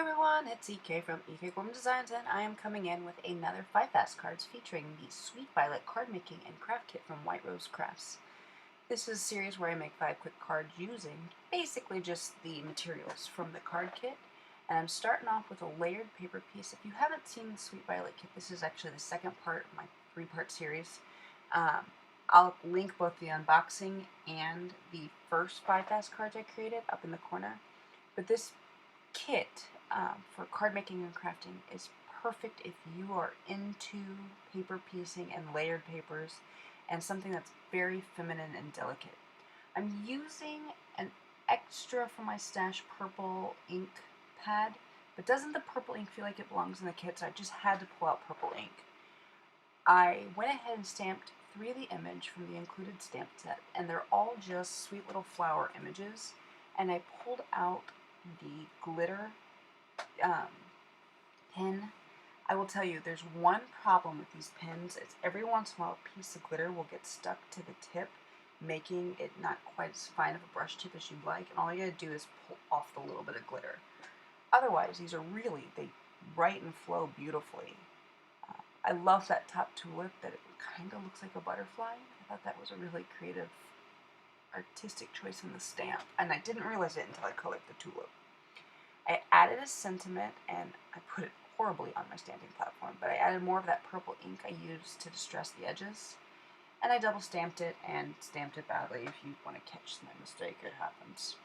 Everyone, it's EK from EK Gorman Designs, and I am coming in with another 5 fast cards featuring the Sweet Violet card making and craft kit from White Rose Crafts. This is a series where I make 5 quick cards using basically just the materials from the card kit, and I'm starting off with a layered paper piece. If you haven't seen the Sweet Violet kit, this is actually the second part of my 3-part series. I'll link both the unboxing and the first 5 fast cards I created up in the corner, but this kit for card making and crafting is perfect if you are into paper piecing and layered papers and something that's very feminine and delicate. I'm using an extra from my stash purple ink pad, but doesn't the purple ink feel like it belongs in the kit, so I just had to pull out purple ink. I went ahead and stamped 3 of the image from the included stamp set, and they're all just sweet little flower images, and I pulled out the glitter pin. I will tell you, there's one problem with these pins. It's every once in a while a piece of glitter will get stuck to the tip, making it not quite as fine of a brush tip as you'd like, and all you gotta do is pull off the little bit of glitter. Otherwise, these are really, they write and flow beautifully. I love that top tulip, that it kind of looks like a butterfly. I thought that was a really creative, artistic choice in the stamp, and I didn't realize it until I colored the tulip. I added a sentiment, and I put it horribly on my stamping platform, but I added more of that purple ink I used to distress the edges, and I double stamped it and stamped it badly. If you want to catch my mistake, it happens.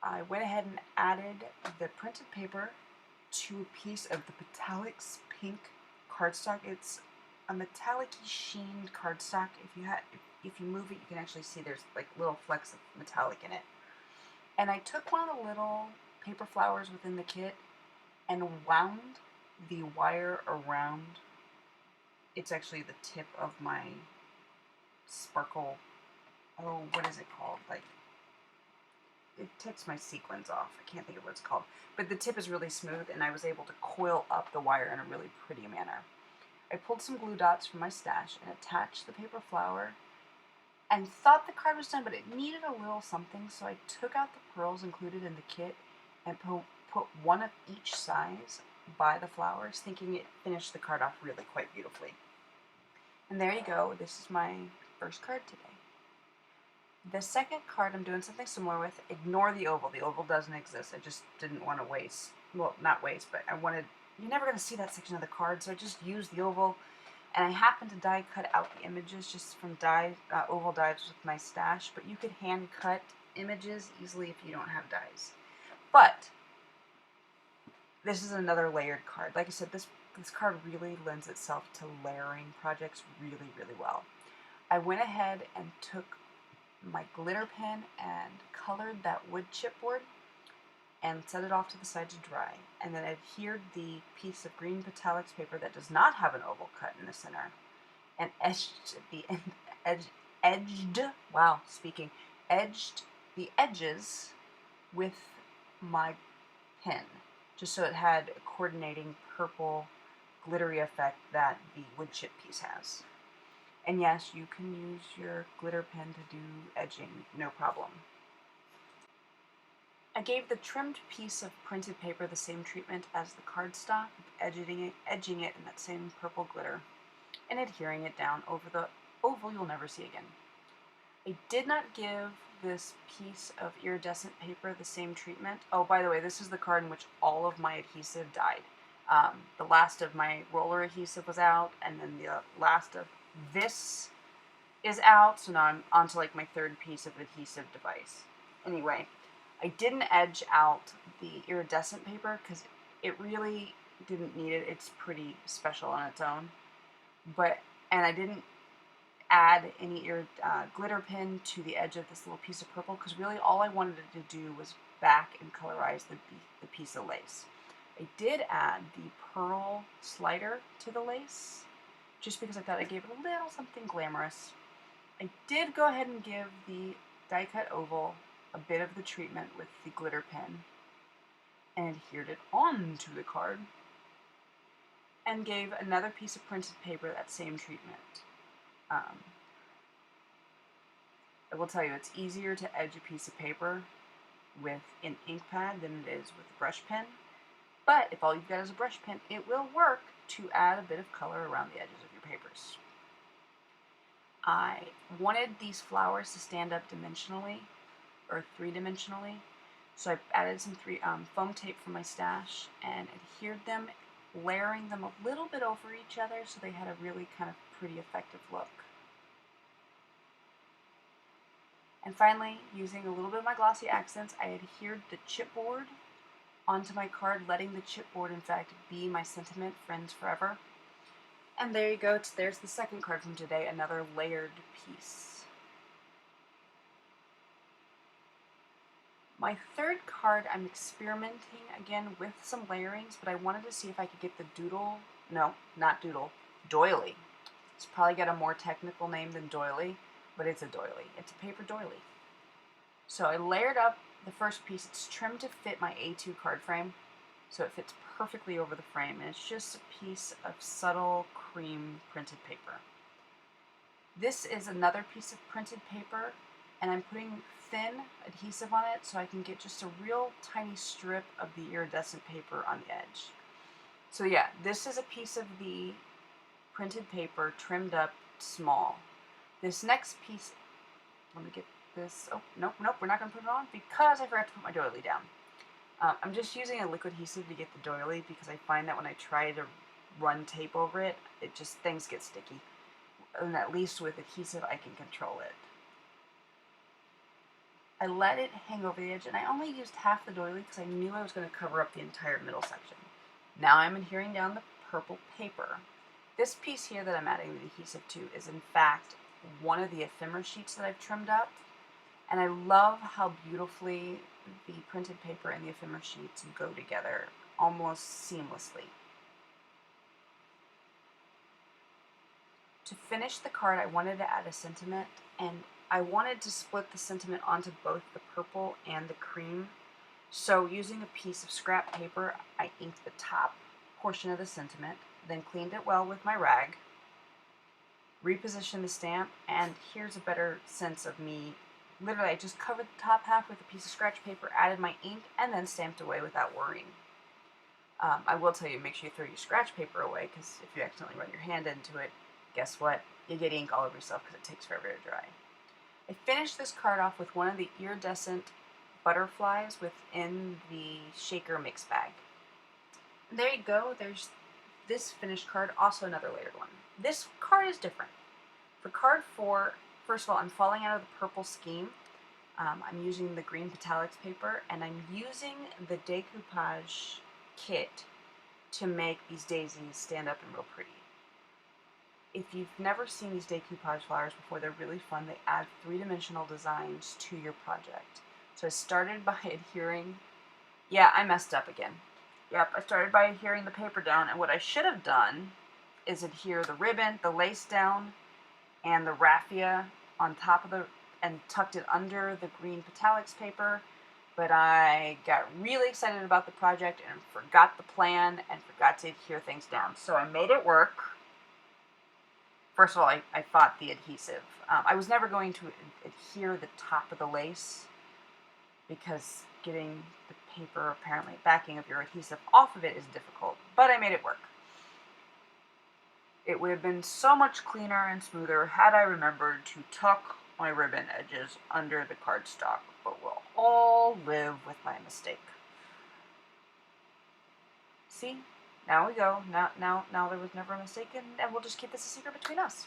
I went ahead and added the printed paper to a piece of the Metallics pink cardstock. It's a metallic-y sheened cardstock. If you move it, you can actually see there's like little flecks of metallic in it. And I took one of the little paper flowers within the kit and wound the wire around. It's actually the tip of my sparkle. Oh, what is it called? Like, it takes my sequins off. I can't think of what it's called. But the tip is really smooth, and I was able to coil up the wire in a really pretty manner. I pulled some glue dots from my stash and attached the paper flower and thought the card was done, but it needed a little something, so I took out the pearls included in the kit and put one of each size by the flowers, thinking it finished the card off really quite beautifully. And there you go. This is my first card today. The second card I'm doing something similar with. Ignore the oval. The oval doesn't exist. I just didn't want to waste, well, not waste, but I wanted, you're never going to see that section of the card, so I just used the oval. And I happened to die cut out the images just from oval dies with my stash, but you could hand cut images easily if you don't have dies. But this is another layered card. Like I said, this card really lends itself to layering projects really, really well. I went ahead and took my glitter pen and colored that wood chipboard and set it off to the side to dry, and then adhered the piece of green Metallics paper that does not have an oval cut in the center, and edged the edges with my pen, just so it had a coordinating purple glittery effect that the wood chip piece has. And yes, you can use your glitter pen to do edging, no problem. I gave the trimmed piece of printed paper the same treatment as the cardstock, edging it in that same purple glitter, and adhering it down over the oval you'll never see again. I did not give this piece of iridescent paper the same treatment. Oh, by the way, this is the card in which all of my adhesive died. The last of my roller adhesive was out, and then the last of this is out, so now I'm on to like my third piece of adhesive device. Anyway, I didn't edge out the iridescent paper because it really didn't need it. It's pretty special on its own. And I didn't add any glitter pin to the edge of this little piece of purple because really all I wanted it to do was back and colorize the piece of lace. I did add the pearl slider to the lace just because I thought I gave it a little something glamorous. I did go ahead and give the die cut oval a bit of the treatment with the glitter pen and adhered it onto the card and gave another piece of printed paper that same treatment. I will tell you, it's easier to edge a piece of paper with an ink pad than it is with a brush pen, But if all you've got is a brush pen, it will work to add a bit of color around the edges of your papers. I wanted these flowers to stand up dimensionally, or three-dimensionally, so I added some foam tape from my stash and adhered them, layering them a little bit over each other so they had a really kind of pretty effective look. And finally, using a little bit of my glossy accents, I adhered the chipboard onto my card, letting the chipboard in fact be my sentiment, friends forever. And there you go, there's the second card from today, another layered piece. My third card, I'm experimenting again with some layerings, but I wanted to see if I could get the doily. It's probably got a more technical name than doily, but it's a doily. It's a paper doily. So I layered up the first piece. It's trimmed to fit my A2 card frame, so it fits perfectly over the frame, and it's just a piece of subtle cream printed paper. This is another piece of printed paper, and I'm putting thin adhesive on it so I can get just a real tiny strip of the iridescent paper on the edge. So yeah, this is a piece of the printed paper trimmed up small. This next piece, let me get this, oh, nope, we're not going to put it on because I forgot to put my doily down. I'm just using a liquid adhesive to get the doily because I find that when I try to run tape over it, things get sticky. And at least with adhesive, I can control it. I let it hang over the edge, and I only used half the doily because I knew I was going to cover up the entire middle section. Now I'm adhering down the purple paper. This piece here that I'm adding the adhesive to is in fact one of the ephemera sheets that I've trimmed up, and I love how beautifully the printed paper and the ephemera sheets go together almost seamlessly. To finish the card, I wanted to add a sentiment, and I wanted to split the sentiment onto both the purple and the cream. So using a piece of scrap paper, I inked the top portion of the sentiment, then cleaned it well with my rag, repositioned the stamp, and here's a better sense of me. Literally, I just covered the top half with a piece of scratch paper, added my ink, and then stamped away without worrying. I will tell you, make sure you throw your scratch paper away, because if you accidentally run your hand into it, guess what? You get ink all over yourself because it takes forever to dry. I finished this card off with one of the iridescent butterflies within the shaker mix bag. And there you go, there's this finished card, also another layered one. This card is different. For card 4, first of all, I'm falling out of the purple scheme. I'm using the green Patalex paper, and I'm using the decoupage kit to make these daisies stand up and real pretty. If you've never seen these decoupage flowers before, they're really fun. They add three-dimensional designs to your project. So I started by adhering. Yeah, I messed up again. Yep, I started by adhering the paper down, and what I should have done is adhere the ribbon, the lace down, and the raffia on top of and tucked it under the green Patalex paper, but I got really excited about the project and forgot the plan and forgot to adhere things down. So I made it work. First of all, I fought the adhesive. I was never going to adhere the top of the lace because getting the paper, apparently backing of your adhesive off of it is difficult, but I made it work. It would have been so much cleaner and smoother had I remembered to tuck my ribbon edges under the cardstock, but we'll all live with my mistake. See? Now we go. Now there was never a mistake, and we'll just keep this a secret between us.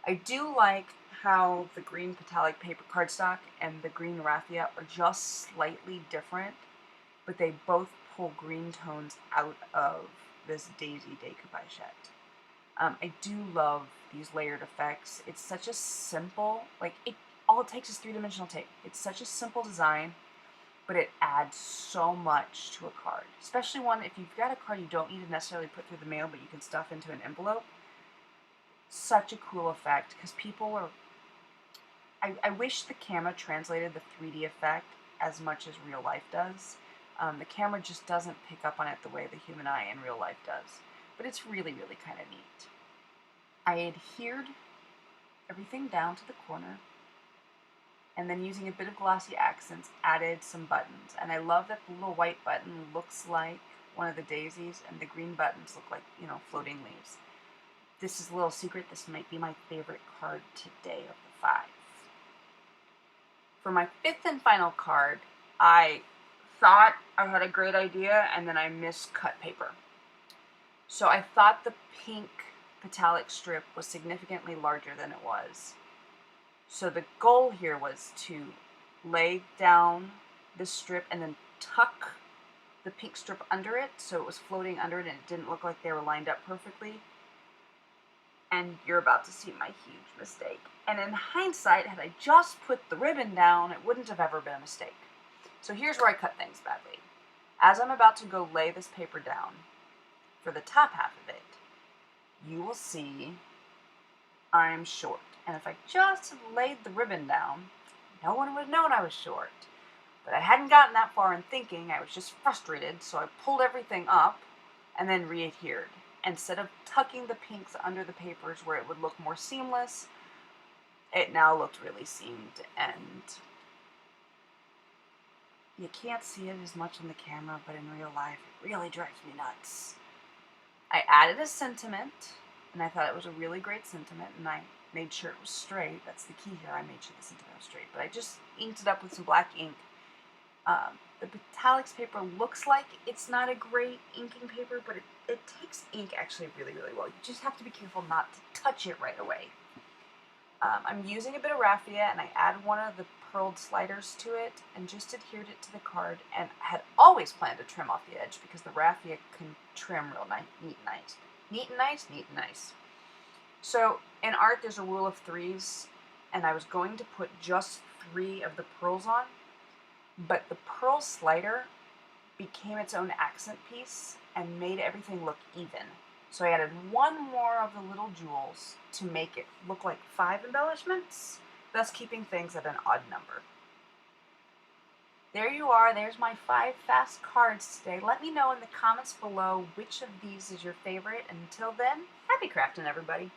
I do like how the green Patalex paper cardstock and the green raffia are just slightly different, but they both pull green tones out of this daisy decoupagette. I do love these layered effects. It's such a simple, all it takes is three-dimensional tape. It's such a simple design, but it adds so much to a card. Especially one, if you've got a card you don't need to necessarily put through the mail, but you can stuff into an envelope. Such a cool effect, because people are... I wish the camera translated the 3D effect as much as real life does. The camera just doesn't pick up on it the way the human eye in real life does. But it's really, really kind of neat. I adhered everything down to the corner, and then using a bit of glossy accents, added some buttons. And I love that the little white button looks like one of the daisies, and the green buttons look like, you know, floating leaves. This is a little secret. This might be my favorite card today of the 5. For my 5th and final card, I thought I had a great idea, and then I miscut paper. So I thought the pink metallic strip was significantly larger than it was. So the goal here was to lay down this strip and then tuck the pink strip under it so it was floating under it and it didn't look like they were lined up perfectly. And you're about to see my huge mistake. And in hindsight, had I just put the ribbon down, it wouldn't have ever been a mistake. So here's where I cut things badly. As I'm about to go lay this paper down for the top half of it, you will see I'm short. And if I just had laid the ribbon down, no one would have known I was short. But I hadn't gotten that far in thinking, I was just frustrated, so I pulled everything up and then re-adhered. Instead of tucking the pinks under the papers where it would look more seamless, it now looked really seamed, and you can't see it as much on the camera, but in real life, it really drives me nuts. I added a sentiment, and I thought it was a really great sentiment, and I made sure it was straight. That's the key here. I made sure the sentiment was straight, but I just inked it up with some black ink. The metallics paper looks like it's not a great inking paper, but it takes ink actually really, really well. You just have to be careful not to touch it right away. I'm using a bit of raffia, and I add one of the pearled sliders to it and just adhered it to the card, and I had always planned to trim off the edge because the raffia can trim real nice, neat and nice. Neat and nice, neat and nice. So in art, there's a rule of 3s, and I was going to put just 3 of the pearls on, but the pearl slider became its own accent piece and made everything look even. So I added 1 more of the little jewels to make it look like 5 embellishments, thus keeping things at an odd number. There you are. There's my 5 fast cards today. Let me know in the comments below which of these is your favorite. And until then, happy crafting, everybody.